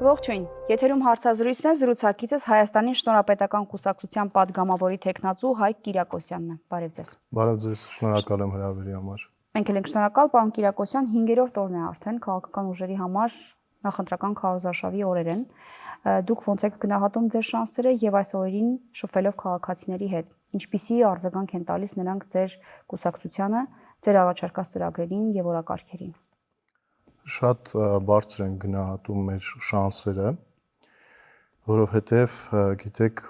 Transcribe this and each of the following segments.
Ողջույն, եթերում հարցազրույցն է, զրուցակիցս Հայաստանի Շնորհապետական կուսակցության պատգամավորի թեկնածու Հայկ Կիրակոսյանն է։ Բարև ձեզ։ Բարև ձեզ, շնորհակալ եմ հրավերի համար։ Մենք էլ ենք շնորհակալ, պարոն Կիրակոսյան, 5-րդ օրն է արդեն քաղաքական ուժերի համար նախընտրական քարոզարշավի օրեր են։ Դուք ոնց եք գնահատում ձեր շանսերը եւ այս օրերին շփվելով քաղաքացիների հետ։ Ինչպիսի արձագանք են տալիս նրանք ձեր կուսակցությանը, ձեր առաջարկած ծրագրերին եւ օրակարգերին։ Շատ բարձր են գնահատում մեր շանսերը, որովհետև գիտեք,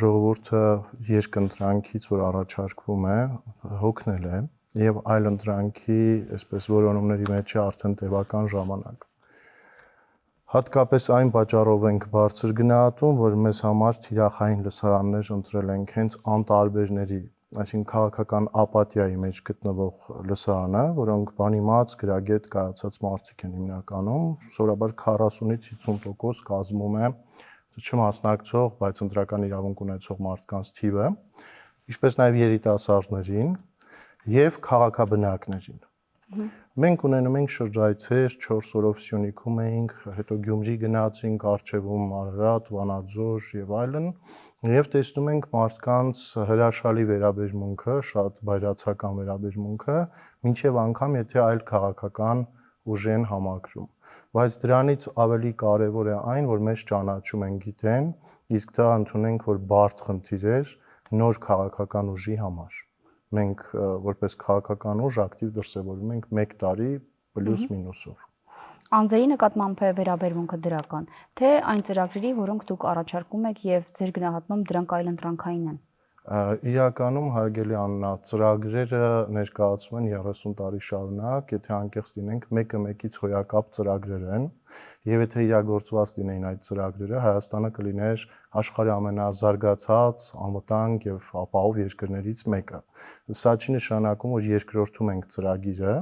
ժողովուրդը երկընտրանքից, որ առաջարկվում է, հոգնել է եւ այլ ընտրանքի, այսպես որոնումների մեջ է արդեն տևական ժամանակ։ Հատկապես այն պատճառով ենք բարձր գնահատում, որ մեզ համար թիրախային լսարաններ ընտրել ենք հենց անտարբերների, այսինքն քաղաքական ապաթիայի մեջ գտնվող լսարանը, որոնք բանիմաց գրագետ կայացած մարդիկ են հիմնականում, սովորաբար 40-ից 50% կազմում է չմասնակցող, բայց ընտրական իրավունք ունեցող մարդկանց թիվը, ինչպես նաև երիտասարդներին եւ քաղաքաբնակներին։ Մենք ունենում ենք շրջայցեր, 4 օրով Սյունիքում էինք, հետո Գյումրի գնացինք, Առջևում, Արարատ, Վանաձոր եւ այլն, եւ տեսնում ենք մարդկանց հրաշալի վերաբերմունքը, շատ բայրացական վերաբերմունքը, մինչեւ անգամ եթե այլ քաղաքական ուժ են համակրում։ Բայց դրանից ավելի կարեւոր է այն, որ մեզ ճանաչում են, գիտեն, իսկ դա ընդունենք, որ բարդ խնդիր է նոր քաղաքական ուժի համար։ Մենք որպես քաղաքական ուժ ակտիվ դրսևորվում ենք 1 տարի պլյուս մինուսով։ Անձերի նկատմամբ է վերաբերմունքը դրական, թե այն ծրագրերի, որոնք դուք առաջարկում եք եւ ձեր գնահատմամբ դրանք այլ ընտրանքային են։ Իրականում հարգելի Աննա, ծրագրերը ներկայացվում են 30 տարի շարունակ, եթե անկեղծ լինենք, մեկը մեկից հոյակապ ծրագրեր են, եւ եթե իրագործված լինեին այդ ծրագրերը, Հայաստանը կլիներ աշխարհի ամենազարգացած, անվտանգ եւ ապահով երկրներից մեկը։ Սա չի նշանակում, որ երկրորդում ենք ծրագիրը,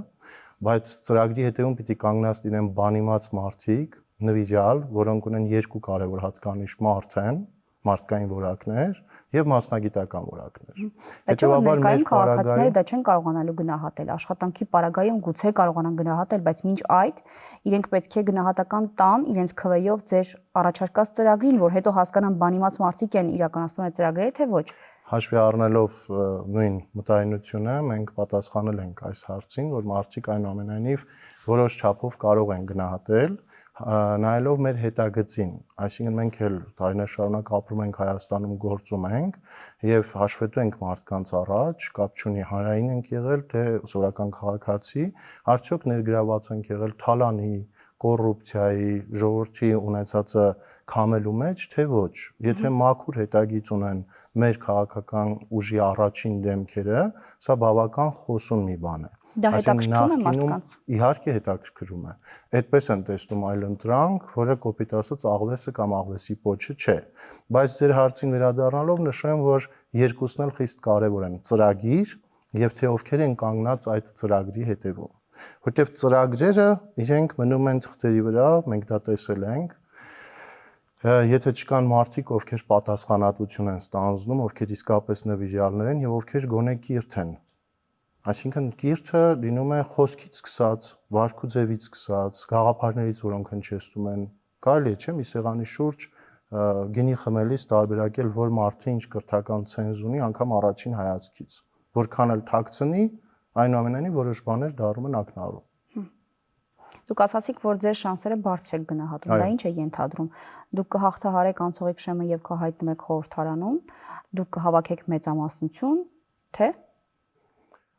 բայց ծրագրի հետևում պիտի կանգնած լինեն բանիմաց մարդիկ, նվիրյալ, որոնք ունեն 2 կարևոր հատկանիշ՝ մարդկային որակներ եւ մասնագիտական որակներ։ Հետեւաբար մեր քաղաքացիները դա չեն կարողանալու գնահատել, աշխատանքի պարագայում գուցե կարողանան գնահատել, բայց մինչ այդ իրենք պետք է գնահատական տան իրենց քվեով ձեր առաջարկած ծրագրին, որ հետո հասկանան բանիմաց մարդիկ են իրականացնում այդ ծրագրերը, թե ոչ։ Հաշվի առնելով նույն մտայնությունը, մենք պատասխանել ենք այս հարցին, որ մարդիկ այնուամենայնիվ որոշ չափով կարող են գնահատել, նայելով մեր հետագծին, այսինքն մենք էլ տարիներ շարունակ ապրում ենք Հայաստանում, գործում ենք եւ հաշվետու ենք մարդկանց առաջ, կապ չունի հանրային ենք եղել, թե սովորական քաղաքացի, արդյոք ներգրաված ենք եղել թալանի, կոռուպցիայի, ժողովրդի ունեցածը քամելու մեջ, թե ոչ։ Եթե մաքուր հետագիծ ունեն մեր քաղաքական ուժի առաջին դեմքերը, սա բավական խոսուն մի բան է։ Դա հետաքրքրում է մարդկանց։ Իհարկե հետաքրքրում է։ Այդպես են տեսնում այլ ընտրանք, որը կոպիտ ասած աղվեսը կամ աղվեսի պոչը չէ։ Բայց ձեր հարցին վերադառնալով նշեմ, որ երկուսն էլ խիստ կարևոր են՝ ծրագիր եւ թե ովքեր են կանգնած այդ ծրագրի հետևում։ Որտեւ ծրագրերը իրենք մնում են թղթերի վրա, մենք դա տեսել ենք։ Եթե չկան մարդիկ, ովքեր պատասխանատվություն են ստանձնում, ովքեր իսկապես նվիրյալներ են եւ ովքեր գոնե կիրթ են։ Այսինքն կիրթը լինում է խոսքից սկսած, վարքու ձևից սկսած, գաղափարներից, որոնք հնչեցնում են։ Կարելի է, չէ՞, մի սեղանի շուրջ գինի խմելիս տարբերակել, որ մարդը ինչ կրթական ցենզ ունի, անգամ առաջին հայացքից։ Որքան էլ թաքցնի, այնուամենայնիվ որոշ բաներ դառնում են ակնառու։ Դուք ասացիք, որ ձեր շանսերը բարձր եք գնահատում, դա ինչ է ենթադրում։ Դուք կհաղթահարեք անցողիկ շեմը եւ կհայտնվեք խորհրդարանում, դուք կհավաքեք մեծամասնություն, թե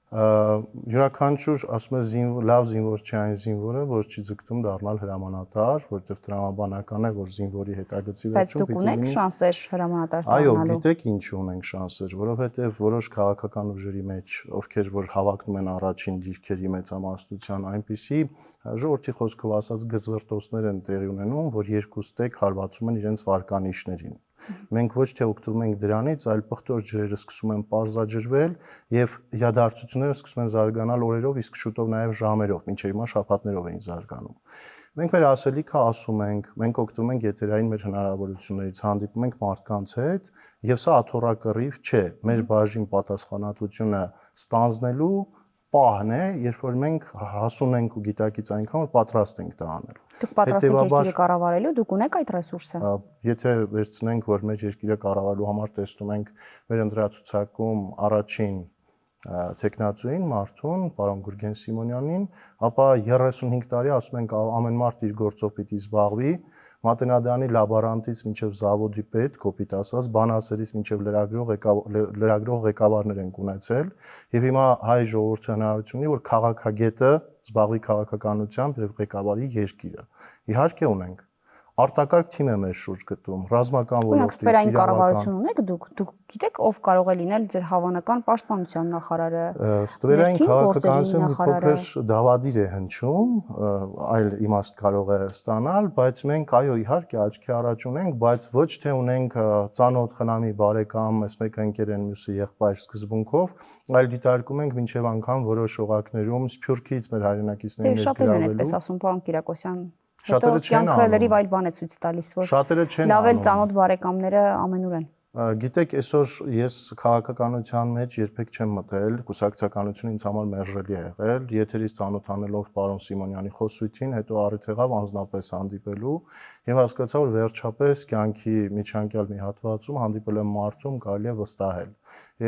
յուրաքանչյուր, ասում է, լավ զինվոր չի այն զինվորը, որ չի ձգտում դառնալ հրամանատար, որտեղ տրամաբանական է, որ զինվորի հետագծի վերջում պիտի լինի։ Բայց դուք ունեք շանսեր հրամանատար դառնալու։ Այո, գիտեք ինչ ունենք շանսեր, որովհետև որոշ քաղաքական ուժերի մեջ, ովքեր որ հավակնում են առաջին դիրքերի մեծամասնության, այնպիսի ժողովրդի խոսքով ասած գզվրտոցներ են տեղի ունենում, որ երկուստեք հարվածում են իրենց վարկանիշներին։ Մենք ոչ թե օգտվում ենք դրանից, այլ պղտոր ջրերը սկսում են պարզաջրվել եւ իրադարձությունները սկսում են զարգանալ օրերով, իսկ շուտով նաեւ ժամերով, մինչեւ հիմա շաբաթներով էին զարգանում։ Մենք մեր ասելիքը ասում ենք, մենք օգտվում ենք եթերային մեր հնարավորություններից, հանդիպում ենք մարդկանց հետ եւ սա աթոռակռիվ չէ։ Մեր բաժին պատասխանատվությունը ստանձնելու պահն է, երբ որ մենք հասուն ենք ու գիտակից այնքան, որ պատրաստ ենք դա անել։ Դուք պատրաստ եք երկիրը կառավարելու, դուք ունեք այդ ռեսուրսը։ Եթե վերցնենք, որ մեր երկիրը կառավարելու համար տեսնում ենք մեր ընտրացուցակում առաջին տեխնացուին, մարդուն, պարոն Գուրգեն Սիմոնյանին, ապա 35 տարի ասում ենք ամեն մարդ իր գործով պիտի զբաղվի, մատենադարանի լաբորանտից մինչև զավոդի պետ, կոպիտ ասած, բանասերից մինչև լրագրող ղեկավարներ ենք ունեցել, եւ հիմա հայ ժողովուրդը հնարավորություն ունի, որ քաղաքագետը զբաղվի քաղաքականությամբ եւ ղեկավարի երկիրը։ Իհարկե ունենք։ Արտակարգ թիմ է մեր շուրջ գտնում, ռազմական ոլորտից, սֆերային կառավարություն ունեք դուք գիտեք ով կարող է լինել ձեր հավանական պաշտպանության նախարարը, ստվերային քաղաքականությունը մի փոքր դավադիր է հնչում, այլ իմաստ կարող է ստանալ, բայց մենք այո իհարկե աչքի առաջ ունենք, բայց ոչ թե ունենք ծանոթ խնամի բարեկամ, այս մեկը ընկեր են, մյուսը եղբայր սկզբունքով, այլ դիտարկում ենք մինչև անգամ որոշ օղակներում Սփյուռքից մեր հայրենակիցներին ներկայացնելու։ Շատերն են այդպես ասում, պարոն Կիրակոսյան։ Շատերը չեն անում։ Լրիվ այլ բան է ցույց տալիս, որ լավ էլ ծանոթ բարեկամները ամենուր են։ Գիտեք, այսօր ես քաղաքականության մեջ երբեք չեմ մտել, կուսակցականությունը ինձ համար մերժելի է եղել, եթերից ծանոթանելով պարոն Սիմոնյանի խոսույթին, հետո առիթ եղավ անձնապես հանդիպելու եւ հասկացա, որ վերջապես կյանքի միջանկյալ մի հատվածում հանդիպել եմ մարդում, կարելի է վստահել։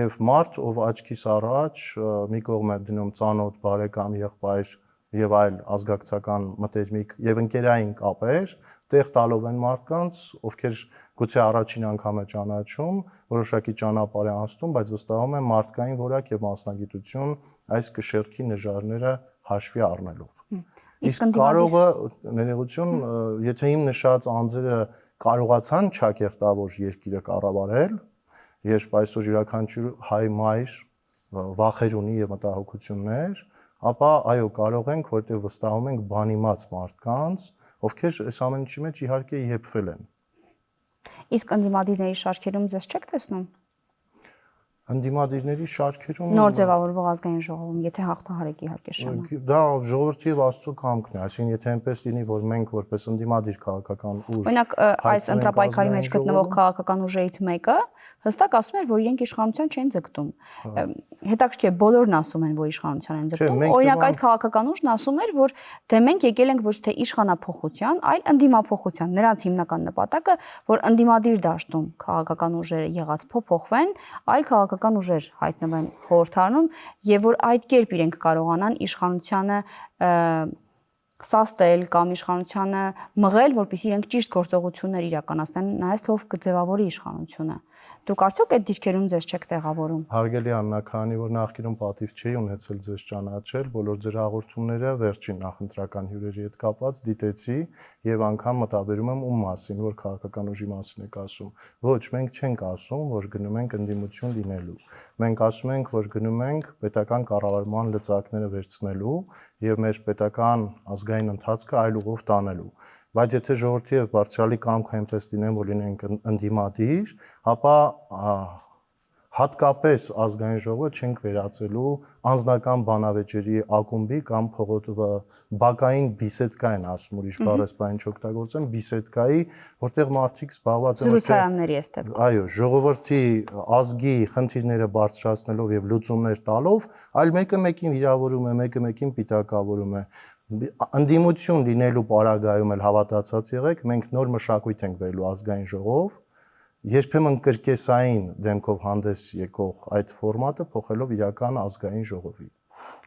Եվ մարդ, ով աչքիս առաջ մի կողմ է դնում ծանոթ բարեկամ, եղբայր եւ այլ ազգակցական մտերմիկ եւ ընկերային կապեր, տեղ տալով են մարդկանց, ովքեր գուցե առաջին անգամ է ճանաչում, որոշակի ճանապարհ է անցնում, բայց վստահում եմ մարդկային որակ եւ մասնագիտություն այս կշեռքի նժարները հաշվի առնելով։ Իսկ կարողը ներողություն, եթե իմ նշած անձերը կարողացան ճակերտավոր երկիրը կառավարել, երբ այսօր յուրաքանչյուր հայ մայր վախեր ունի եւ մտահոգություններ, ապա այո կարող ենք, որտեղ վստահում ենք բանիմաց մարդկանց, ովքեր այս ամեն ինչի մեջ իհարկե եփվել են։ Իսկ ընդդիմադիրների շարքերում ձեզ չեք տեսնում։ Ընդդիմադիրների շարքերում նոր ձևավորվող ազգային ժողովում, եթե հաղթահարեք իհարկե շարքը։ Դա ժողովրդի եւ Աստծո կամքն է, այսինքն եթե այնպես լինի, որ մենք որպես ընդդիմադիր քաղաքական ուժ, օրինակ այս ընտրապայքարի մեջ գտնվող քաղաքական ուժերից մեկը հստակ ասում էր, որ իրենք իշխանության չեն ձգտում։ Հետաքրքիր է, բոլորն ասում են, որ իշխանության են ձգտում։ Օրինակ այդ քաղաքական ուժն ասում էր, որ դե մենք եկել ենք ոչ թե իշխանափոխության, այլ ընդդիմափոխության։ Նրանց հիմնական նպատակը, որ ընդդիմադիր դաշտում քաղաքական ուժերը եղած փոփոխվեն, այլ քաղաքական ուժեր հայտնվեն խորհրդարանում եւ որ այդ կերպ իրենք կարողանան իշխանությանը սաստել կամ իշխանությանը մղել, որպեսզի իրենք ճիշտ գործողություններ իրականացնեն, նայած թե ով կձևավորի իշխանությունը։ Դուք արդյոք այդ դիրքերում ձեզ չեք տեղավորում։ Հարգելի Աննա, քանի որ նախկինում պատիվ չի ունեցել ձեզ ճանաչել, բոլոր ձեր հաղորդումները վերջին նախընտրական հյուրերի հետ կապված դիտեցի եւ անգամ մտաբերում եմ ում մասին, որ քաղաքական ուժի մասին եք ասում։ Ոչ, մենք չենք ասում, որ գնում ենք ընդդիմություն լինելու։ Մենք ասում ենք, որ գնում ենք պետական կառավարման լծակները վերցնելու եւ մեր պետական ազգային ընթացքը այլ ուղով տանելու։ Բայց եթե ժողովրդի եւ բարձրալի կամքը այնպես լինեն, որ լինենք ընդդիմադիր, ապա հատկապես ազգային ժողովը չենք վերածելու անձնական բանավեճերի ակումբի կամ բակային բիսեդկա են ասում, ուրիշ բառերս չօգտագործեմ, բիսեդկայի, որտեղ մարդիկ զբաղված են զրուցարանների էստեղ։ Այո, ժողովրդի ազգի խնդիրները բարձրացնելով եւ լուծումներ տալով, այլ մեկը մեկին վիրավորում է, մեկը մեկին պիտակավորում է։ Ընդդիմություն լինելու պարագայում էլ հավատացած եղեք, մենք նոր մշակույթ ենք բերելու ազգային ժողով, երբեմն կրկեսային դեմքով հանդես եկող այդ ֆորմատը փոխելով իրական ազգային ժողովի։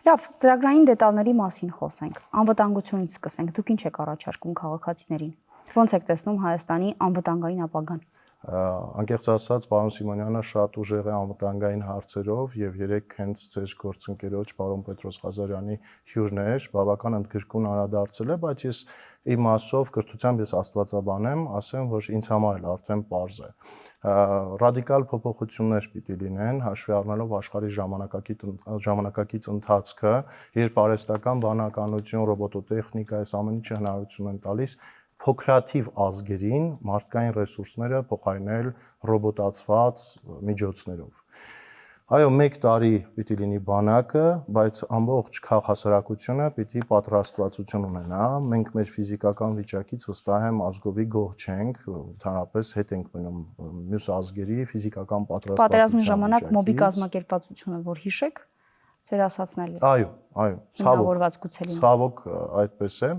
Լավ, ծրագրային դետալների մասին խոսենք։ Անվտանգությունից սկսենք։ Դուք ինչ եք առաջարկում քաղաքացիներին։ Ոնց եք տեսնում Հայաստանի անվտանգային ապագան։ Անկեղծ ասած, պարոն Սիմոնյանը շատ ուժեղ է անվտանգային հարցերով եւ երեք հենց ձեր գործընկերոջ պարոն Պետրոս Ղազարյանի հյուրն էր, բավական ընդգրկուն անդրադարձել է, բայց ես իմ մասով կրթությամբ ես աստվածաբան եմ, ասեմ, որ ինձ համար էլ արդեն պարզ է։ Ռադիկալ փոփոխություններ պիտի լինեն, հաշվի առնելով աշխարհի ժամանակակից ընթացքը, երբ արհեստական բանականություն, ռոբոտոտեխնիկա, այս ամեն ինչը հնարավորություն են տալիս փոքրաթիվ ազգերին մարդկային ռեսուրսները փոխարինել ռոբոտացված միջոցներով։ Այո, 1 տարի պիտի լինի բանակը, բայց ամբողջ քաղաքասարակությունը պիտի պատրաստվածություն ունենա։ Մենք մեր ֆիզիկական վիճակից վստահ եմ ազգովի գոհ չենք, ընդհանրապես հետ ենք մնում մյուս ազգերի ֆիզիկական պատրաստվածության։ Պատերազմի ժամանակ մոբի կազմակերպվածությունը, որ հիշեք, ձեր ասածն էլ։ Այո, ցավոք այդպես է։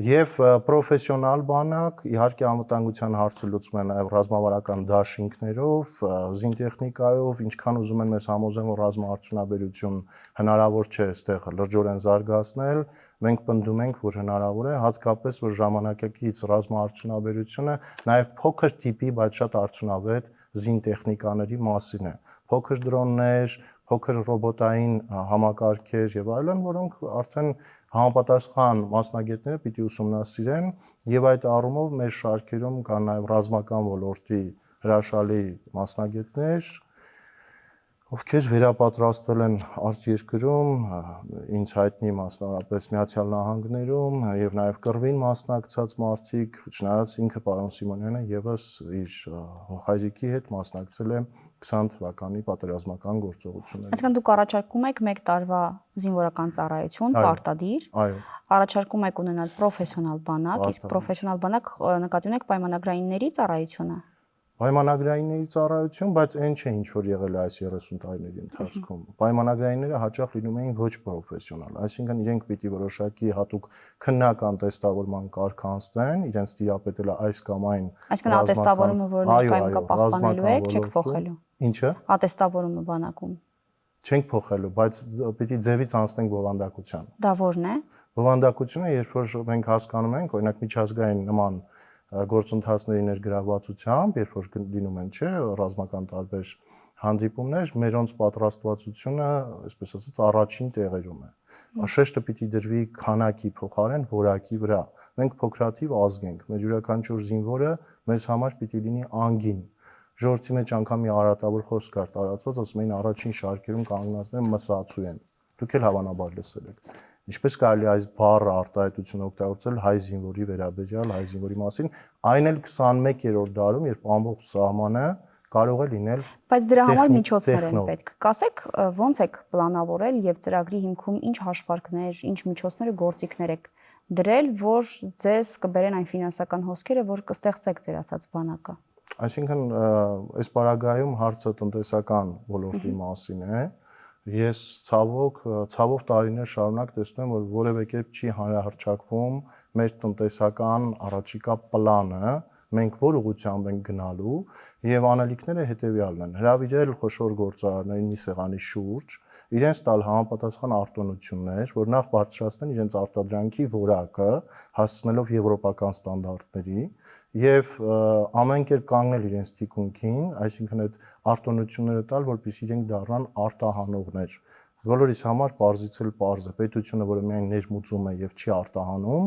Եվ պրոֆեսիոնալ բանակ, իհարկե անվտանգության հարցը լուծում են նաև ռազմավարական դաշինքներով, զինտեխնիկայով, ինչքան ուզում են մեզ համոզեն, որ ռազմաարդյունաբերություն հնարավոր չէ այստեղ լրջորեն զարգացնել, մենք պնդում ենք, որ հնարավոր է, հատկապես որ ժամանակակից ռազմաարդյունաբերությունը նաև փոքր տիպի, բայց շատ արդյունավետ զինտեխնիկաների մասին է։ Փոքր դրոններ, փոքր ռոբոտային համակարգեր եւ այլն, որոնք արդեն համապատասխան մասնագետները պիտի ուսումնասիրեն եւ այդ առումով մեր շարքերում կան նաեւ ռազմական ոլորտի հրաշալի մասնագետներ, ովքեր վերապատրաստվել են արտերկրում, ինձ հայտնի մասնավորապես Միացյալ Նահանգներում եւ նաեւ կռվին մասնակցած մարդիկ, չնայած ինքը պարոն Սիմոնյանը եւս իր հայրիկի հետ մասնակցել է 20 թվականի պատերազմական գործողություններին։ Այսինքն դուք առաջարկում եք 1 տարվա զինվորական ծառայություն, պարտադիր։ Այո։ Առաջարկում եք ունենալ պրոֆեսիոնալ բանակ, իսկ պրոֆեսիոնալ բանակ նկատի ունեք պայմանագրայինների ծառայությունը։ Պայմանագրայինների ծառայություն, բայց այն չէ, ինչ որ եղել է այս 30 տարիների ընթացքում։ Պայմանագրայինները հաճախ լինում էին ոչ պրոֆեսիոնալ, այսինքն իրենք պիտի որոշակի հատուկ քննական տեստավորման կարգ անցնեն, իրենց տիրապետել է այս կամ այն։ Այսինքն ատեստավորումը, որ ներկայում կա պահպանելու եք, չեք փոխելու։ Ինչը։ Ատեստավորումը բանակում։ Չենք փոխելու, բայց պիտի ձևից անցնենք բովանդակության։ Դա ո՞րն է։ Բովանդակությունը, երբ որ մենք հասկանում ենք, օրինակ միջազգային նման գործընթացների ներգրավվածությամբ, երբ որ դինում են, չէ, ռազմական տարբեր հանդիպումներ, մերոնց պատրաստվածությունը, այսպես ասած, առաջին տեղերում է։ Շեշտը պիտի դրվի քանակի փոխարեն որակի վրա։ Մենք փոքրաթիվ ազգ ենք, մեր յուրաքանչյուր զինվորը մեզ համար պիտի լինի անգին։ Ժողովրդի մեջ անգամ մի արատավոր խոսք կար տարածված, ասում էին առաջին շարքերում կանգնածները մսացու են։ Դուք էլ հավանաբար լսել եք։ Ինչպես կարելի է այս բառը արտահայտությունը օգտագործել հայ զինվորի վերաբերյալ, հայ զինվորի մասին, այն էլ 21-րդ դարում, երբ ամբողջ սահմանը կարող է լինել։ Բայց դրա համար միջոցներ են պետք։ Կասեք, ո՞նց եք պլանավորել եւ ծրագրի հիմքում ինչ հաշվարկներ, ինչ միջոցներ ու գործիքներ եք դրել, որ ձեզ կբերեն այն ֆինանսական հոսքերը, որ կստեղծեք ձեր ասած բանակը։ Այսինքն, այս պարագայում հարցը տնտեսական ոլորտի մասին է։ Ես ցավով տարիներ շարունակ տեսնում եմ, որ որևէ կերպ չի հանրահռչակվում մեր տնտեսական առաջիկա պլանը, մենք որ ուղղությամբ ենք գնալու եւ անելիքները հետեւյալն են. հրավիրել խոշոր գործարարներին մի սեղանի շուրջ, իրենց տալ համապատասխան արտոնություններ, որ նախ բարձրացնեն իրենց արտադրանքի որակը, հասցնելով եվրոպական ստանդարտների եւ ամեն կերպ կանգնել իրենց թիկունքին, այսինքն այդ արտոնությունները տալ, որպեսզի իրենք դառնան արտահանողներ։ Բոլորիս համար պարզից էլ պարզ է, պետությունը, որը միայն ներմուծում է եւ չի արտահանում,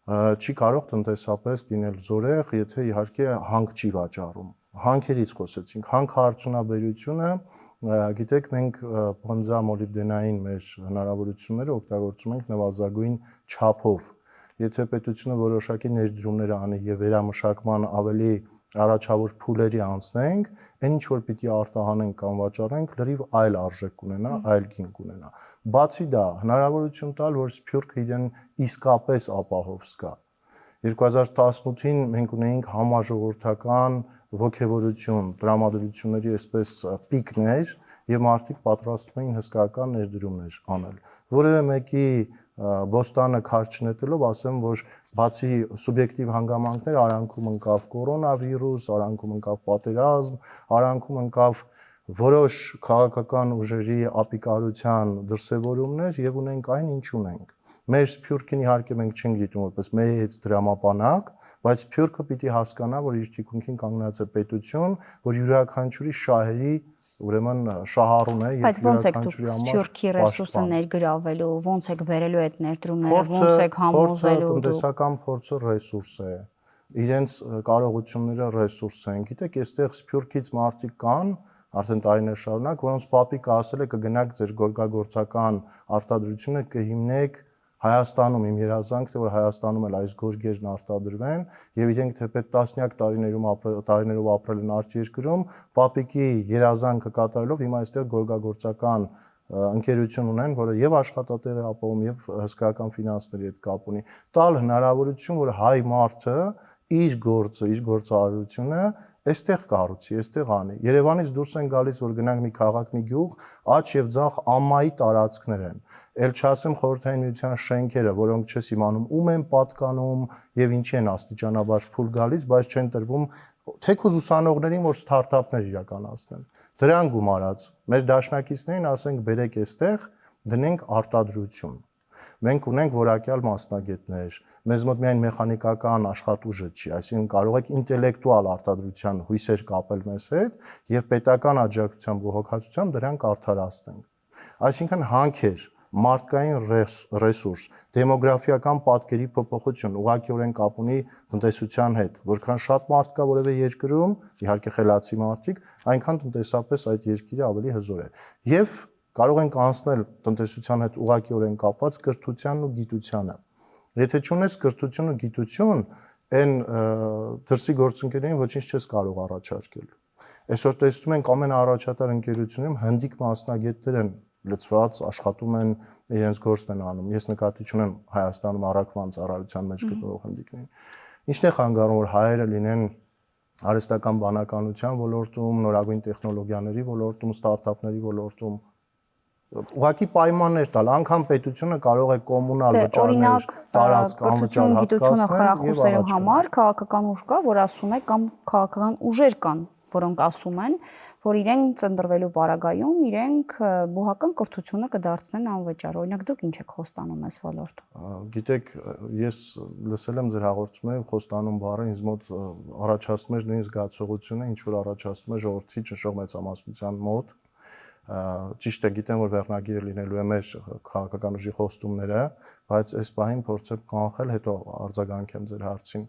չի կարող տնտեսապես լինել զորեղ, եթե իհարկե հանք չի վաճառում։ Հանքերից խոսեցինք, հանքարդյունաբերությունը, գիտեք, մենք բենզամոլիբդենային մեր հնարավորությունները օգտագործում ենք նվազագույն չափով։ Եթե պետությունը որոշակի ներդրումներ անի եւ վերամշակման ավելի առաջավոր փուլերի անցնենք, այն ինչ որ պիտի արտահանենք կամ վաճառենք, լրիվ այլ արժեք կունենա, այլ գին կունենա։ Բացի դա, հնարավորություն տալ, որ Սփյուռքը իրեն իսկապես ապահով զգա։ 2018-ին մենք ունեինք համաժողովրդական ոգևորություն, տրամադրությունների այսպես պիկներ եւ մարդիկ պատրաստվում էին հսկայական ներդրումներ անել։ Որևէ մեկի բոստանը քարջ չնետելով ասեմ, որ բացի սուբյեկտիվ հանգամանքներ արանքում ընկավ կորոնավիրուս, արանքում ընկավ պատերազմ, արանքում ընկավ որոշ քաղաքական ուժերի ապիկարության դրսևորումներ եւ ունենք այն, ինչ ունենք։ Մեր Սփյուռքին իհարկե մենք չենք դիտում որպես մեծ դրամապանակ, բայց Սփյուռքը պիտի հասկանա, որ իր թիկունքին կանգնած է պետություն, որ յուրաքանչյուրի շահերի ուրեմն շահառուն է եւ յուրաքանչյուրի համար Սփյուռքի ռեսուրսը ներգրավելու, ո՞նց եք բերելու այդ ներդրումները, ո՞նց եք համոզելու։ Տնտեսական փորձը ռեսուրս է։ Իրենց կարողությունները ռեսուրս են։ Գիտեք, այստեղ Սփյուռքից մարդիկ կան, արդեն տարիներ շարունակ, որոնց պապիկը ասել է կգնաք ձեր գորգագործական արտադրությունը կհիմնեք Հայաստանում, իմ երազանքն է, որ Հայաստանում էլ այս գորգերն արտադրվեն եւ իրենք թեպետ տասնյակ տարիներով ապրել են արտերկրում, պապիկի երազանքը կատարելով հիմա այստեղ գորգագործական ընկերություն ունեն, որը եւ աշխատատեղ է ապահովում եւ հսկայական ֆինանսների հետ կապ ունի։ Տալ հնարավորություն, որ հայ մարդը իր գործը, իր գործարարությունը այստեղ կառուցի, այստեղ անի։ Երևանից դուրս են գալիս, որ գնանք մի քաղաք, մի գյուղ, աճ եւ ձախ ամայի տարածքներ են։ Էլ չասեմ խորհրդային միության շենքերը, որոնք չես իմանում ում են պատկանում եւ ինչի են աստիճանաբար փուլ գալիս, բայց չեն տրվում թեկուզ ուսանողներին, որ ստարտափներ իրականացնեն։ Դրան գումարած մեր դաշնակիցներին ասենք բերեք այստեղ, դնենք արտադրություն։ Մենք ունենք որակյալ մասնագետներ, մեզ մոտ միայն մեխանիկական աշխատուժը չի, այսինքն կարող եք ինտելեկտուալ արտադրության հույսեր կապել մեզ հետ եւ պետական աջակցությամբ ու հոգացությամբ դրանք արդարացնենք։ Այսինքն հանքեր, մարդկային ռեսուրս, դեմոգրաֆիական պատկերի փոփոխություն, ուղղակիորեն կապ ունի տնտեսության հետ, որքան շատ մարդ կա որևէ երկրում, իհարկե խելացի մարդիկ, այնքան տնտեսապես այդ երկիրը ավելի հզոր է։ Եվ կարող ենք անցնել տնտեսության հետ ուղղակիորեն կապված կրթությանն ու գիտությանը։ Եթե չունես կրթություն ու գիտություն, այն դրսի գործընկերներին ոչինչ չես կարող առաջարկել։ Այսօր տեսնում ենք ամեն առաջատար ընկերությունում հնդիկ մասնագետներ են լծված, աշխատում են, իրենց գործն են անում։ Ես նկատի ունեմ Հայաստանում առաքման ծառայության մեջ գտնվող հնդիկներին։ Ինչն է խանգարում, որ հայերը լինեն արհեստական բանականության ոլորտում, նորագույն տեխնոլոգիաների ոլորտում, ստարտափների ոլորտում ուղղակի պայմաններ տալ, անգամ պետությունը կարող է կոմունալ վճարներ, տարածք անվճար գիտությունը խրախուսելու համար քաղաքական ուժ կա, որ ասում է կամ քաղաքական ուժեր կան, որոնք ասում են, որ իրենք ծննդրվելու պարագայում իրենք բուհական կրթությունը կդարձնեն անվճար։ Օրինակ դուք ինչ եք խոստանում այս ոլորտում։ Գիտեք, ես լսել եմ ձեր հաղորդումները, խոստանում բառը ինձ մոտ առաջացնում էր նույն զգացողությունը, ինչ որ առաջացնում է ժողովրդի ճնշող մեծամասնության մոտ։ Ճիշտ է, գիտեմ, որ վերնագիրը լինելու է մեր քաղաքական ուժի խոստումները, բայց այս պահին փորձեմ կանխել, հետո արձագանքեմ ձեր հարցին։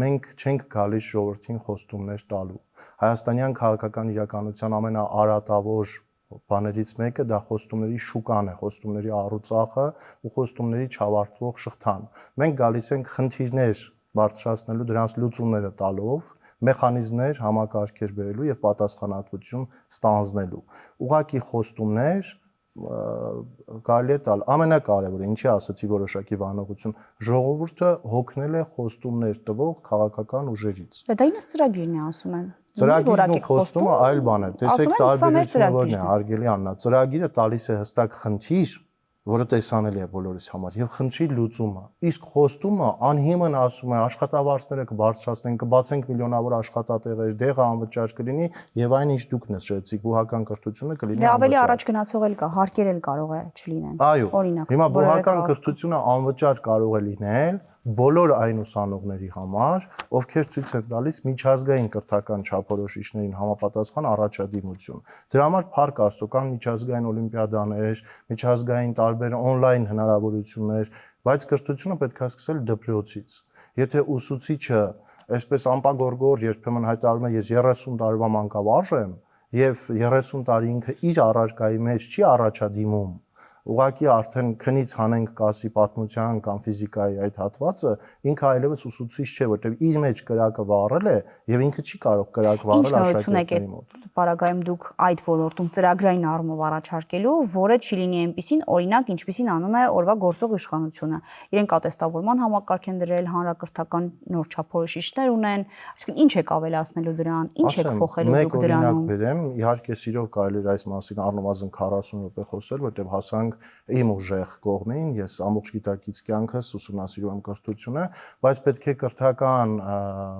Մենք չենք գալիս ժողովրդին խոստումներ տալու։ Հայաստանյան քաղաքական իրականության ամենաարատավոր բաներից մեկը դա խոստումների շուկան է, խոստումների առուծախը ու խոստումների չավարտվող շղթան։ Մենք գալիս ենք խնդիրներ բարձրացնելու, դրանց լուծումները տալով, մեխանիզմներ համակարգեր բերելու եւ պատասխանատվություն ստանձնելու։ Ուղղակի խոստումներ կարելի է տալ, ամենակարևորը, ինչի ասացի որոշակի վանողություն, ժողովուրդը հոգնել է խոստումներ տվող քաղաքական ուժերից։ Դա ինձ ծրագիրն է ասում են։ Ծրագիրն ու խոստումը այլ բան է։ Տեսեք տարբերությունը որն է, հարգելի Աննա, ծրագիրը տալիս է հստակ խնդիր, որը տեսանելի է բոլորիս համար, եւ խնդրի լուծումը։ Իսկ խոստումը անհիմն ասում է աշխատավարձները կբարձրացնենք, կբացենք միլիոնավոր աշխատատեղեր, դեղը անվճար կլինի եւ այն ինչ դուք նշեցիք, բուհական կրթությունը կլինի անվճար։ Դե ավելի առաջ գնացող էլ կա, հարկեր էլ կարող է չլինեն։ Օրինակ, հիմա բուհական կրթությունը անվճար կարող է լինել բոլոր այն ուսանողների համար, ովքեր ցույց են տալիս միջազգային կրթական չափորոշիչներին համապատասխան առաջադիմություն։ Դրա համար փառք Աստծո կան միջազգային օլիմպիադաներ, միջազգային տարբեր on-line հնարավորություններ, բայց կրթությունը պետք է սկսել դպրոցից։ Եթե ուսուցիչը այսպես ամպագորգոր երբեմն հայտարարում է ես 30 տարվա մանկավարժ եմ եւ 30 տարի ինքը իր առարկայի մեջ չի առաջադիմում, ուղղակի արդեն քնից հանենք կասի պատմության կամ ֆիզիկայի այդ հատվածը, ինքը այլևս ուսուցիչ չէ, որտեղ իր մեջ կրակը վառել է եւ ինքը չի կարող կրակ վառել աշակերտների մոտ։ Պարագայում դուք այդ ոլորտում ծրագրային առումով առաջարկելու, որը չի լինի այնպեսին, օրինակ, ինչպեսին անում է օրվա գործող իշխանությունը։ Իրենք ատեստավորման համակարգ են դրել, հանրակրթական նոր չափորոշիչներ ունեն, այսինքն ինչ եք ավելացնելու դրան, ինչ եք փոխելու դուք դրանում։ Մեկ օրինակ բերեմ, իհարկե սիրով կարելի է այս մասին առնվազն 40 րոպե խոսել, որտեղ հասանք իմ ուժեղ կողմին, ես ամբողջ գիտակից կյանքս ուսումնասիրում եմ կրթությունը, բայց պետք է կրթական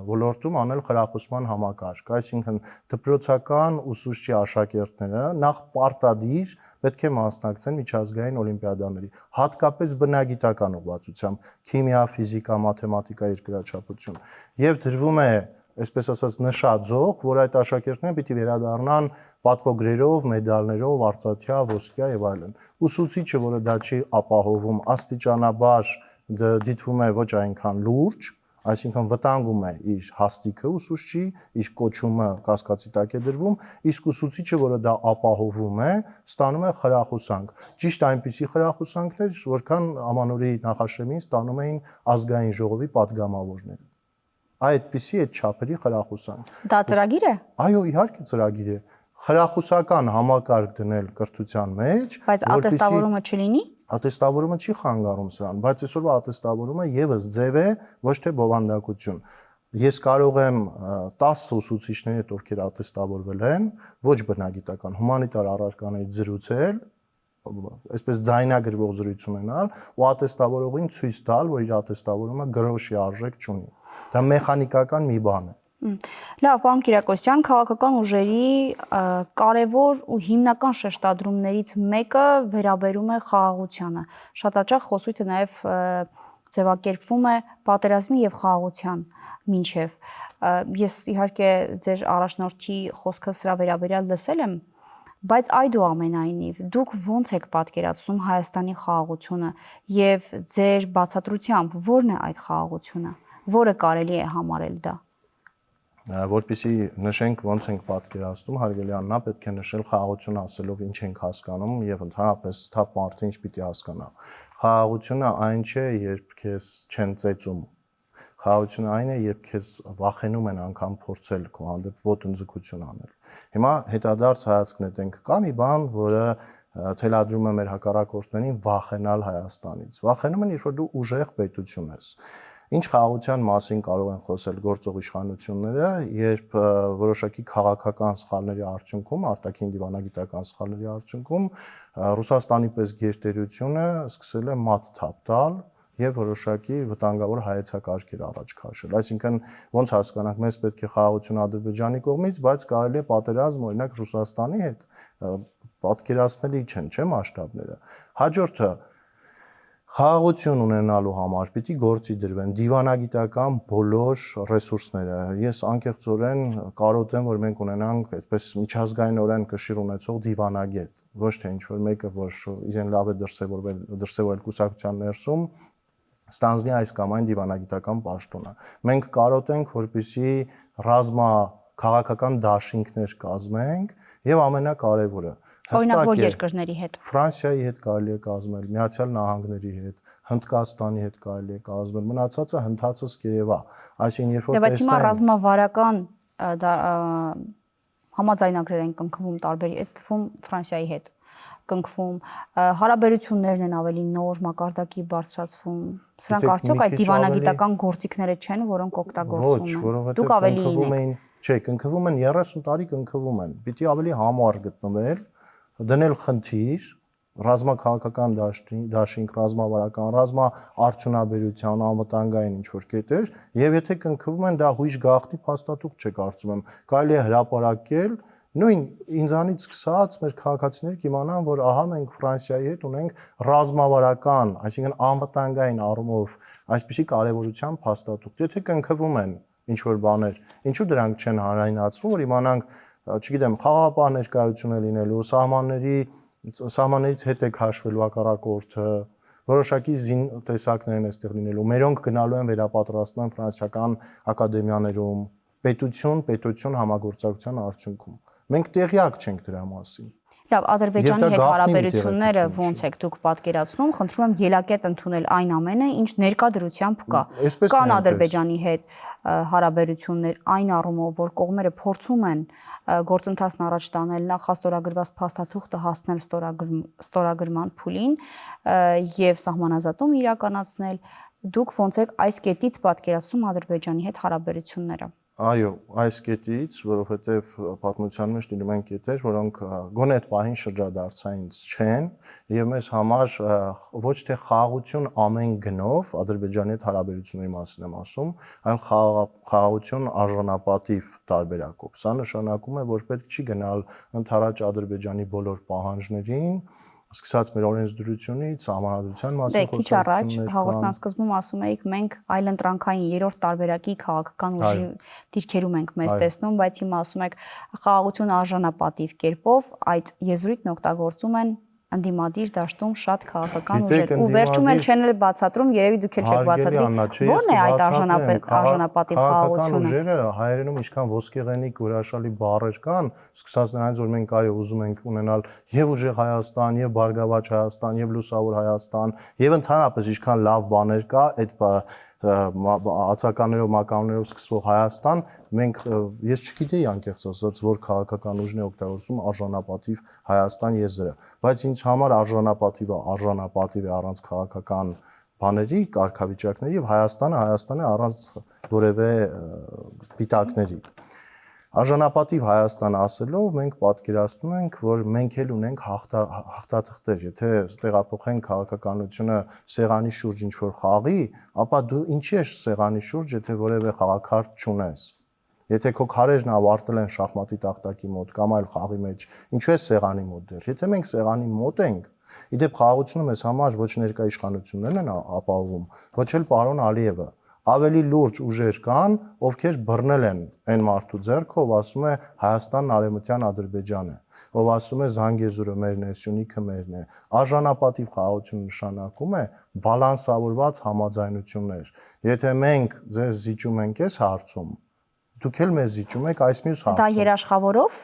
ոլորտում անել խրախուսման համակարգ, այսինքն դպրոցական ուսուցչի աշակերտները նախ պարտադիր պետք է մասնակցեն միջազգային օլիմպիադաների, հատկապես բնագիտական ուղղվածությամբ, քիմիա, ֆիզիկա, մաթեմատիկա, երկրաչափություն, եւ դրվում է, այսպես ասած, նշաձող, որ այդ աշակերտները պիտի վերադառնան պատվոգրերով, մեդալներով, արծաթյա, ոսկյա եւ այլն։ Ուսուցիչը, որը դա չի ապահովում, աստիճանաբար դիտվում է ոչ այնքան լուրջ, այսինքն վտանգում է իր հաստիքը ուսուցչի, իր կոչումը կասկածի տակ է դրվում, իսկ ուսուցիչը, որը դա ապահովում է, ստանում է խրախուսանք։ Ճիշտ այնպիսի խրախուսանքներ, որքան ամանորի նախաշեմին ստանում էին ազգային ժողովի падգամավորները։ Այդպիսի այդ չափերի խրախուսանք։ Դա ծրագիր է։ Այո, իհարկե ծրագիր է։ Խրախուսական համակարգ դնել կրթության մեջ, բայց ատեստավորումը չլինի։ Ատեստավորումը չի խանգարում սրան, բայց այսօրվա ատեստավորումը եւս ձև է, ոչ թե բովանդակություն։ ես կարող եմ 10 ուսուցիչների հետ ովքեր ատեստավորվել են, ոչ բնագիտական, հումանիտար առարկաներից զրուցել, այսպես ձայնագրվող զրույց ունենալ ու ատեստավորողին ցույց տալ, որ իր ատեստավորումը գրոշի արժեք չունի։ Դա մեխանիկական մի բան է։ Լավ, պարոն Կիրակոսյան, քաղաքական ուժերի կարևոր ու հիմնական շեշտադրումներից մեկը վերաբերում է խաղաղությանը։ Շատ հաճախ խոսույթը նաև ձևակերպվում է պատերազմի եւ խաղաղության մինչև։ Ես իհարկե ձեր առաջնորդի խոսքը սրա վերաբերյալ լսել եմ, բայց այդուամենայնիվ դուք ո՞նց եք պատկերացնում Հայաստանի խաղաղությունը եւ ձեր բացատրությամբ ո՞րն է այդ խաղաղությունը, որը կարելի է համարել դա։ Որպեսզի նշենք ոնց ենք պատկերացնում, հարգելի Աննա, պետք է նշել խաղաղություն ասելով ինչ ենք հասկանում եւ ընդհանրապես թափ մարդը ինչ պիտի հասկանա։ Խաղաղությունը այն չէ, երբ քեզ չեն ծեծում։ Խաղաղությունը այն է, երբ քեզ վախենում են անգամ փորձել քո հանդեպ ոտնձգություն անել։ Հիմա հետադարձ հայացք նետենք, կա մի բան, որը թելադրում է մեր հակառակորդներին վախենալ Հայաստանից։ Վախենում են, երբ որ դու ուժեղ պետություն ես։ Ինչ խաղաղության մասին կարող են խոսել գործող իշխանությունները, երբ որոշակի քաղաքական սխալների արդյունքում, արտաքին դիվանագիտական սխալների արդյունքում Ռուսաստանի պես գերտերությունը սկսել է մատ թափ տալ եւ որոշակի վտանգավոր հայեցակարգեր առաջ քաշել։ Այսինքն ոնց հասկանանք, մեզ պետք է խաղաղություն Ադրբեջանի կողմից, բայց կարելի է պատերազմ օրինակ Ռուսաստանի հետ, պատկերացնելի չեն, չէ՞ մասշտաբները։ Հաջորդը խաղաղություն ունենալու համար պիտի գործի դրվեն դիվանագիտական բոլոր ռեսուրսները։ Ես անկեղծորեն կարոտեմ, որ մենք ունենանք այդպես միջազգայինորեն կշիռ ունեցող դիվանագետ, ոչ թե ինչ-որ մեկը, որ իրեն լավ է դրսևորել կուսակցության ներսում, ստանձնի այս կամ այն դիվանագիտական պաշտոնը։ Մենք կարոտենք, որպեսզի քաղաքական դաշինքներ կազմենք եւ ամենակարևորը օրինակ որ երկրների հետ Ֆրանսիայի հետ կարելի է կազմել, Միացյալ Նահանգների հետ, Հնդկաստանի հետ կարելի է կազմել, մնացածը հնդածս կերևա։ Այսինքն երբ որ բայց հիմա ռազմավարական համաձայնագրեր են կնքվում տարբեր, այդ թվում Ֆրանսիայի հետ կնքվում, հարաբերություններն են ավելի նոր մակարդակի բարձրացվում։ Սրանք արդյոք այդ դիվանագիտական գործիքները չեն, որոնք օգտագործվում են։ Դուք ավելին եք։ Չէ, կնքվում են 30 տարի կնքվում են։ Պիտի ավելի համառ գտնվել, դնել խնդիր ռազմաքաղաքական դաշինք, ռազմավարական, ռազմաարդյունաբերության, անվտանգային ինչ-որ կետեր, եւ եթե կնքվում են, դա հույժ գաղտնի փաստաթուղթ չէ կարծում եմ։ Կարելի է հրապարակել նույն ինձանից սկսած մեր քաղաքացիները կիմանան, որ ահա մենք Ֆրանսիայի հետ ունենք ռազմավարական, այսինքն անվտանգային առումով այսպիսի կարևորության փաստաթուղթ։ Եթե կնքվում են ինչ-որ բաներ, ինչու դրանք չեն հանրայնացվում, որ իմանանք, չգիտեմ, խաղաղապահ ներկայություն է լինելու, սահմաններից հետ է քաշվելու հակառակորդը, որոշակի տեսակներ են այստեղ լինելու, մերոնք գնալու են վերապատրաստման ֆրանսիական ակադեմիաներում, պետություն համագործակցության արդյունքում։ Մենք տեղյակ չենք դրա մասին։ Լավ, Ադրբեջանի հետ հարաբերությունները ոնց եք դուք պատկերացնում, խնդրում եմ ելակետ ընդունել այն ամենը, ինչ ներկա դրությամբ կա։ Կան Ադրբեջանի հետ հարաբերություններ այն առումով, որ կողմերը փորձում են գործընթացն առաջ տանել, նախ ստորագրված փաստաթուղթը հասնել ստորագրման փուլին եւ սահմանազատում իրականացնել։ Դուք ոնց եք այս կետից պատկերացնում Ադրբեջանի հետ հարաբերությունները։ Այո, այս կետից, որովհետև պատմության մեջ լինում են կետեր, որոնք գոնե այդ պահին շրջադարձային չեն, եւ մեզ համար ոչ թե խաղաղություն ամեն գնով Ադրբեջանի հետ հարաբերությունների մասին եմ ասում, այլ խաղաղություն արժանապատիվ տարբերակով։ Սա նշանակում է, որ պետք չի գնալ ընդառաջ Ադրբեջանի բոլոր պահանջներին, սկսած մեր օրենսդրությունից, համանadrության մասին խոսեցինք։ Քիչ առաջ հաղորդման սկզբում ասում էիք, մենք այլընտրանքային երրորդ տարբերակի քաղաքական ուժի դիրքերում ենք մեզ տեսնում, բայց հիմա ասում եք խաղաղություն արժանապատիվ կերպով այդ եզրույթն օգտագործում են ընդդիմադիր դաշտում շատ քաղաքական ուժեր։ Ու վերջում էլ չեն բացատրում, երևի դուք էլ չեք բացատրի։ Ո՞րն է այդ արժանապատիվ խաղաղությունը։ Ուժերը հայերենում ինչքան ոսկեղենիկ ուրաշալի բառեր կան, սկսած նրանից, որ մենք այո ուզում ենք ունենալ եւ ուժեղ Հայաստան, եւ բարգավաճ Հայաստան, եւ լուսավոր Հայաստան, եւ ընդհանրապես ինչքան լավ բաներ կա, այդ ածականներով, մականներով սկսվող Հայաստան, ես չգիտեի անկեղծ ասած, որ քաղաքական ուժն է օգտագործում արժանապատիվ Հայաստան եզրը, բայց ինձ համար արժանապատիվը առանց քաղաքական բաների, կարգավիճակների եւ Հայաստանը առանց որևէ պիտակների։ Արժանապատիվ Հայաստան ասելով մենք պատկերացնում ենք, որ մենք էլ ունենք հաղթաթղթեր, եթե տեղափոխենք քաղաքականությունը սեղանի շուրջ ինչ-որ խաղի, ապա դու ինչի ես սեղանի շուրջ, եթե որևէ խաղաքարտ չունես։ Եթե քո քարերն ավարտել են շախմատի տախտակի մոտ կամ այլ խաղի մեջ, ինչու է սեղանի մոտ դեռ։ Եթե մենք սեղանի մոտ ենք, իդեպ խաղաղությունը մեզ համար ոչ ներկա իշխանություններն են ապահովում, ոչ էլ պարոն Ալիևը, ավելի լուրջ ուժեր կան, ովքեր բռնել են այն մարդու ձեռքը, ով ասում է Հայաստանն արևմտյան Ադրբեջան է, ով ասում է Զանգեզուրը մերն է, Սյունիքը մերն է։ Արժանապատիվ խաղաղություն նշանակում է բալանսավորված համաձայնություններ։ Եթե մենք ձեզ զիջում ենք այս հարցում, դուք էլ մեզ զիջում եք այս մյուս հարցում։ Դա երաշխավորով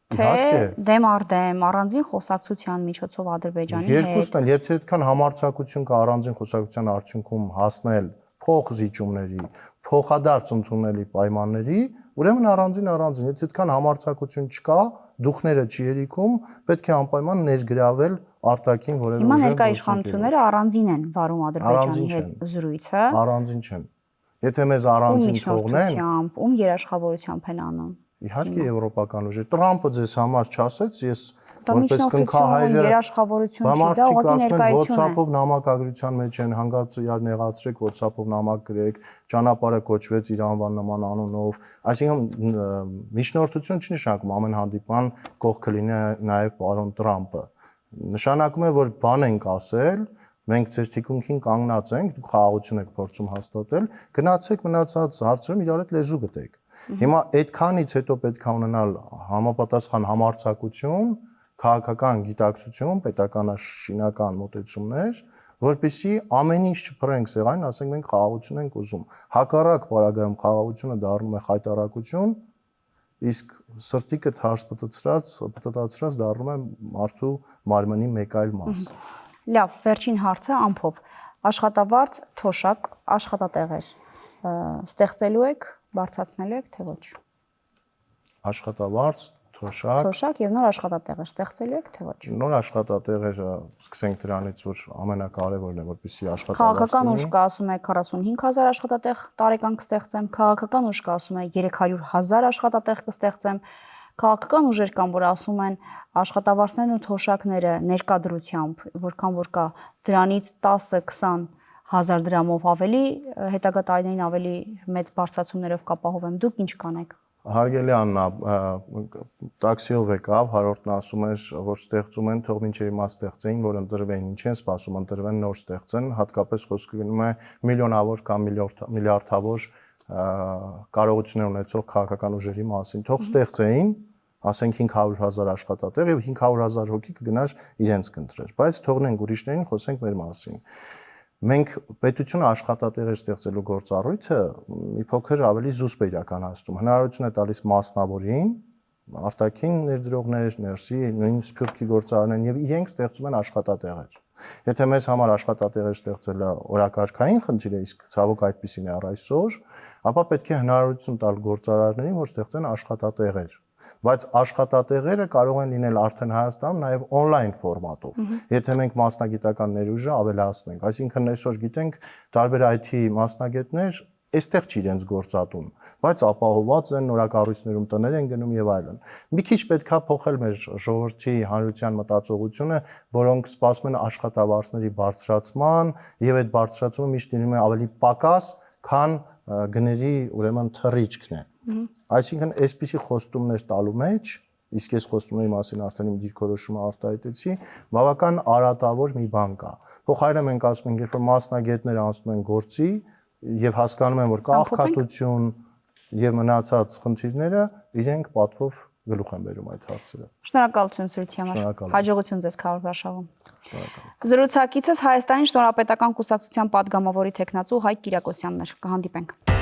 թե Իհարկե։ դեմ առ դեմ առանձին խոսակցության միջոցով Ադրբեջանի հետ։ Երկուսն էլ, եթե այդքան համարձակություն կա առանձին խոսակցության արդյունքում հասնել փոխզիջումների, փոխադարձ ընդունելի պայմանների, ուրեմն առանձին, եթե այդքան համարձակություն չկա, դուխները չի երիքում, պետք է անպայման ներգրավել արտաքին որևէ Հիմա ներկա իշխանությունները առանձին են վարում Ադրբեջանի հետ զրույցը։ Առանձին չեն։ Եթե մեզ առանձին թողնեն, ում երաշխավորությամբ են անում։ Իհարկե եվրոպական ուժեր։ Տրամպը ձեզ համար չասեց, ես Դա որպես կնքահայրը երաշխավորություն չի, դա ուղղակի ներկայություն է։ WhatsApp-ով նամակագրության մեջ են, հանգարց իրար նեղացրեք, WhatsApp-ով նամակ գրեք, ճանապարհը կոչվեց իր անվան նման անունով, այսինքն միջնորդություն չի նշանակում ամեն հանդիպման կողքը լինի նաև պարոն Տրամպը։ Նշանակում է, որ բան ենք ասել, մենք ձեր թիկունքին կանգնած ենք, դուք խաղաղություն եք փորձում հաստատել, գնացեք մնացած հարցերում իրար հետ լեզու գտեք։ Հիմա այդքանից հետո պետք է ունենալ համապատասխան համարձակություն, քաղաքական գիտակցություն, պետականաշինական մոտեցումներ, որպեսզի ամեն ինչ չփռենք սեղանին, ասենք մենք խաղաղություն ենք ուզում։ Հակառակ պարագայում խաղաղությունը դառնում է խայտարակություն, իսկ սրտիկը թարս պտտացրած դառնում է մարդու մարմնի մեկ այլ մաս։ Լավ, վերջին հարցը ամփոփ։ Աշխատավարձ, թոշակ, աշխատատեղեր ստեղծելու եք, բարձրացնելու եք, թե ոչ։ Աշխատավարձ, թոշակ եւ նոր աշխատատեղեր ստեղծելու եք, թե ոչ։ Նոր աշխատատեղերը սկսենք դրանից, որ ամենակարևորն է, որպեսզի աշխատավարձ Քաղաքական ուժ կա ասում է 45000 աշխատատեղ տարեկան կստեղծեմ, քաղաքական ուժ կա ասում է 300,000 աշխատատեղ կստեղծեմ, քաղաքական ուժեր կան, որ ասում են աշխատավարձներն ու թոշակները ներկադրությամբ, որքան որ կա դրանից 10-20,000 դրամով ավելի, հետագա տարիներին ավելի մեծ բարձրացումներով կապահովեմ, դուք ինչ կանեք։ Հարգելի Աննա, տաքսիով եկավ, հարորդն ասում էր, որ ստեղծում են, թող մինչև հիմա ստեղծեին, որ ընտրվեն, ինչ են սպասում, ընտրվեն, նոր ստեղծեն, հատկապես խոսքը գնում է միլիոնավոր կամ միլիարդավոր կարողություններ ունեցող քաղաքական ուժերի մասին, թող ստեղծեին, ասենք 500,000 աշխատատեղ եւ 500,000 հոգի կգնար իրենց կընտրեր, բայց թողնենք ուրիշներին, խոսենք մեր մասին։ Մենք պետությունը աշխատատեղեր ստեղծելու գործառույթը մի փոքր ավելի զուսպ է իրականացնում։ Հնարավորություն է տալիս մասնավորին, արտաքին ներդրողներ, ներսի, նույն սփյուռքի գործարաններն եւ իրենք ստեղծում են աշխատատեղեր։ Եթե մեզ համար աշխատատեղեր ստեղծելը օրակարգային խնդիր է, իսկ ցավոք այդպեսին է առ այսօր, ապա պետք է հնարավորություն տալ գործարարներին, որ ստեղծեն աշխատատեղեր։ Բայց աշխատատեղերը կարող են լինել արդեն Հայաստանում նաև on-line ֆորմատով։ Եթե մենք մասնագիտական ներուժը ավելացնենք, այսինքն այսօր գիտենք տարբեր IT մասնագետներ այստեղ չի իրենց գործատում, բայց ապահոված են նորակառույցներում տներ են գնում եւ այլն։ Մի քիչ պետքա փոխել մեր ժողովրդի հանրության մտածողությունը, որոնք սպասում են աշխատավարձների բարձրացման եւ այդ բարձրացումը միշտ լինում է ավելի պակաս, քան գների ուրեմն թռիչքն է։ Այսինքն այսպիսի խոստումներ տալու մեջ, իսկ այս խոստումների մասին արդեն իմ դիրքորոշումը արտահայտեցի, բավական արատավոր մի բան կա։ Փոխարենը մենք ասում ենք, երբ որ մասնագետները անցնում են գործի եւ հասկանում են, որ կա աղքատություն եւ մնացած խնդիրները, իրենք պատվով գլուխ են բերում այդ հարցերը։ Շնորհակալություն զրույցի համար։ Հաջողություն ձեզ քաղաքարշավում։ Շնորհակալ։ Զրուցակիցս Հայաստանի Շնորհապետական կուսակցության պատգամավորի տեխնացու Հայկ Կիրակոսյանն էր։ Կհանդիպենք։